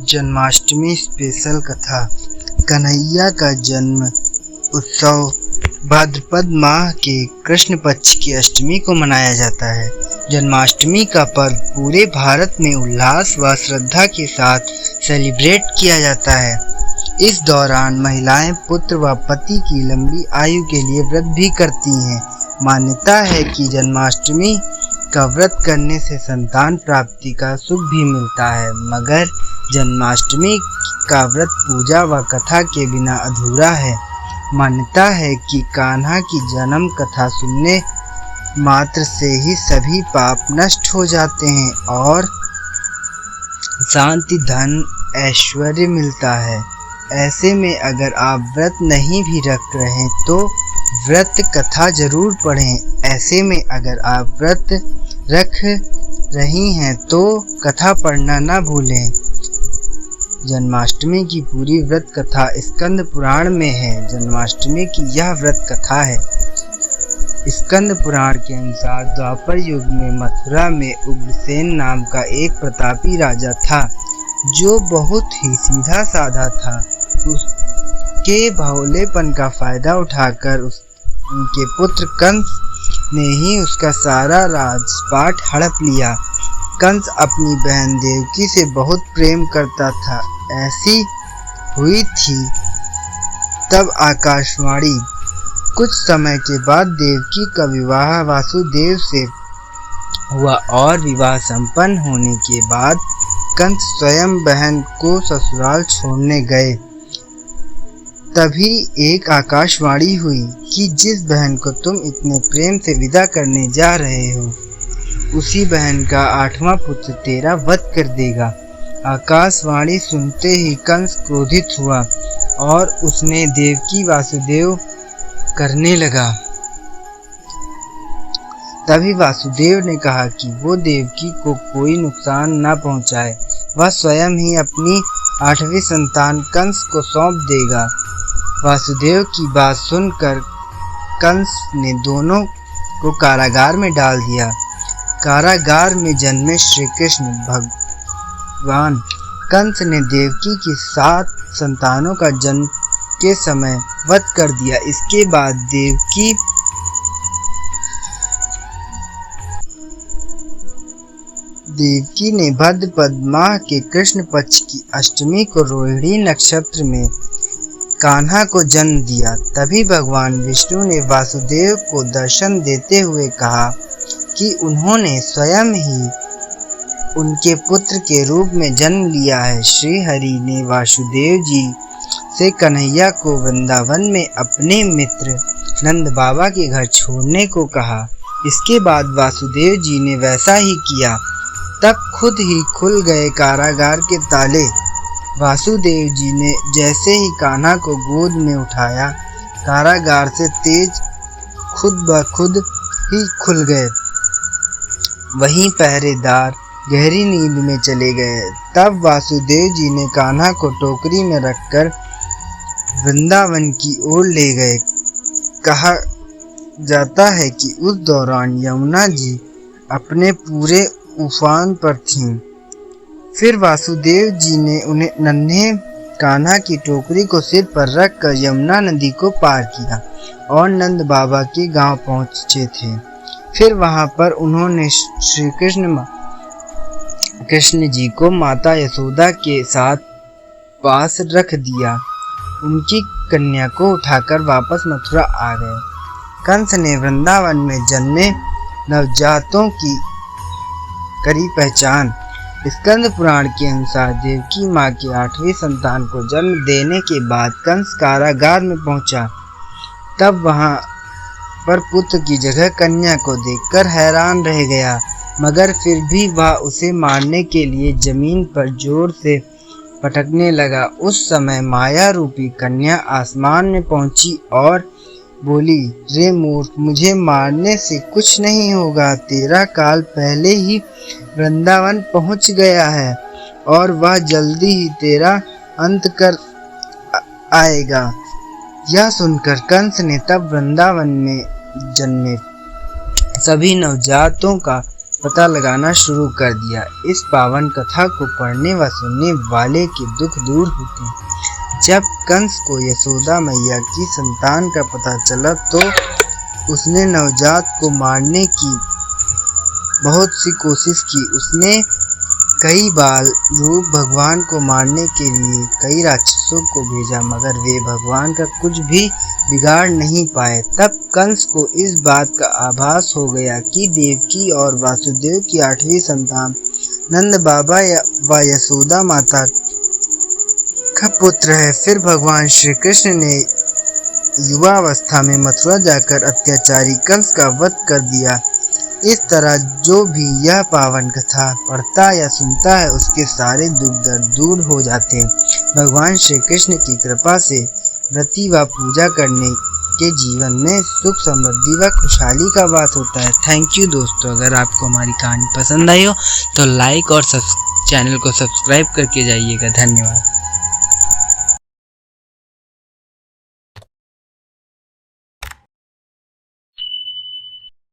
Janmashtami special कथा। कन्हैया का जन्म उत्सव भाद्रपद माह के कृष्ण पक्ष की अष्टमी को मनाया जाता है। जन्माष्टमी का पर्व पूरे भारत में उल्लास व श्रद्धा के साथ सेलिब्रेट किया जाता है। इस दौरान महिलाएं पुत्र व पति की लंबी आयु के लिए व्रत भी करती हैं। मान्यता है कि जन्माष्टमी का व्रत करने से संतान प्राप्ति का सुख भी मिलता है, मगर जन्माष्टमी का व्रत पूजा व कथा के बिना अधूरा है। मान्यता है कि कान्हा की जन्म कथा सुनने मात्र से ही सभी पाप नष्ट हो जाते हैं और शांति, धन, ऐश्वर्य मिलता है। ऐसे में अगर आप व्रत नहीं भी रख रहे तो व्रत कथा जरूर पढ़ें। ऐसे में अगर आप व्रत रख रही हैं तो कथा पढ़ना ना भूलें। जन्माष्टमी की पूरी व्रत कथा स्कंद पुराण में है। जन्माष्टमी की यह व्रत कथा है। स्कंद पुराण के अनुसार द्वापर युग में मथुरा में उग्रसेन नाम का एक प्रतापी राजा था, जो बहुत ही सीधा साधा था। उसके भोलेपन का फायदा उठाकर उनके पुत्र कंस ने ही उसका सारा राजपाट हड़प लिया। कंस अपनी बहन देवकी से बहुत प्रेम करता था। ऐसी हुई थी तब आकाशवाणी। कुछ समय के बाद देवकी का विवाह वासुदेव से हुआ और विवाह संपन्न होने के बाद कंस स्वयं बहन को ससुराल छोड़ने गए। तभी एक आकाशवाणी हुई कि जिस बहन को तुम इतने प्रेम से विदा करने जा रहे हो, उसी बहन का 8वां पुत्र तेरा वध कर देगा। आकाशवाणी सुनते ही कंस क्रोधित हुआ और उसने देवकी वासुदेव करने लगा। तभी वासुदेव ने कहा कि वो देवकी को कोई नुकसान न पहुंचाए। वह स्वयं ही अपनी 8वीं संतान कंस को सौंप देगा। वासुदेव की बात सुनकर कंस ने दोनों को कारागार में डाल दिया। कारागार में जन्मे श्री कृष्ण भगवान कंस ने देवकी की 7 संतानों का जन्म के समय वध कर दिया। इसके बाद देवकी ने भाद्रपद माह के कृष्ण पक्ष की अष्टमी को रोहिणी नक्षत्र में कान्हा को जन्म दिया। तभी भगवान विष्णु ने वासुदेव को दर्शन देते हुए कहा कि उन्होंने स्वयं ही उनके पुत्र के रूप में जन्म लिया है। श्री हरि ने वासुदेव जी से कन्हैया को वृंदावन में अपने मित्र नंद बाबा के घर छोड़ने को कहा। इसके बाद वासुदेव जी ने वैसा ही किया। तब खुद ही खुल गए कारागार के ताले। वासुदेव जी ने जैसे ही कान्हा को गोद में उठाया, कारागार से तेज खुद ब खुद ही खुल गए। वहीं पहरेदार गहरी नींद में चले गए। तब वासुदेव जी ने कान्हा को टोकरी में रखकर वृंदावन की ओर ले गए। कहा जाता है कि उस दौरान यमुना जी अपने पूरे उफान पर थीं। फिर वासुदेव जी ने उन्हें नन्हे कान्हा की टोकरी को सिर पर रखकर यमुना नदी को पार किया और नंद बाबा के गांव पहुंचे थे। फिर वहां पर उन्होंने श्री कृष्ण जी को माता यशोदा के साथ पास रख दिया। उनकी कन्या को उठाकर वापस मथुरा आ गए। कंस ने वृंदावन में जन्मे नवजातों की करी पहचान। स्कंद पुराण के अनुसार देवकी माँ की 8वीं संतान को जन्म देने के बाद कंस कारागार में पहुंचा। तब वहां पर पुत्र की जगह कन्या को देखकर हैरान रह गया, मगर फिर भी वह उसे मारने के लिए जमीन पर जोर से पटकने लगा। उस समय माया रूपी कन्या आसमान में पहुंची और बोली, रे मूर्ख, मुझे मारने से कुछ नहीं होगा। तेरा काल पहले ही वृंदावन पहुंच गया है और वह जल्दी ही तेरा अंत कर आएगा। यह सुनकर कंस ने तब वृंदावन में जन्मे सभी नवजातों का पता लगाना शुरू कर दिया। इस पावन कथा को पढ़ने व सुनने वाले के दुख दूर होते हैं। जब कंस को यशोदा मैया की संतान का पता चला तो उसने नवजात को मारने की बहुत सी कोशिश की। उसने कई बार रूप भगवान को मारने के लिए कई राक्षसों को भेजा, मगर वे भगवान का कुछ भी बिगाड़ नहीं पाए। तब कंस को इस बात का आभास हो गया कि देवकी और वासुदेव की 8वीं संतान नंद बाबा व यशोदा माता का पुत्र है। फिर भगवान श्री कृष्ण ने युवावस्था में मथुरा जाकर अत्याचारी कंस का वध कर दिया। इस तरह जो भी यह पावन कथा पढ़ता या सुनता है उसके सारे दुख दर्द दूर हो जाते हैं। भगवान श्री कृष्ण की कृपा से व्रती व पूजा करने के जीवन में सुख समृद्धि व खुशहाली का वास होता है। थैंक यू दोस्तों। अगर आपको हमारी कहानी पसंद आई हो तो लाइक और चैनल को सब्सक्राइब करके जाइएगा। धन्यवाद।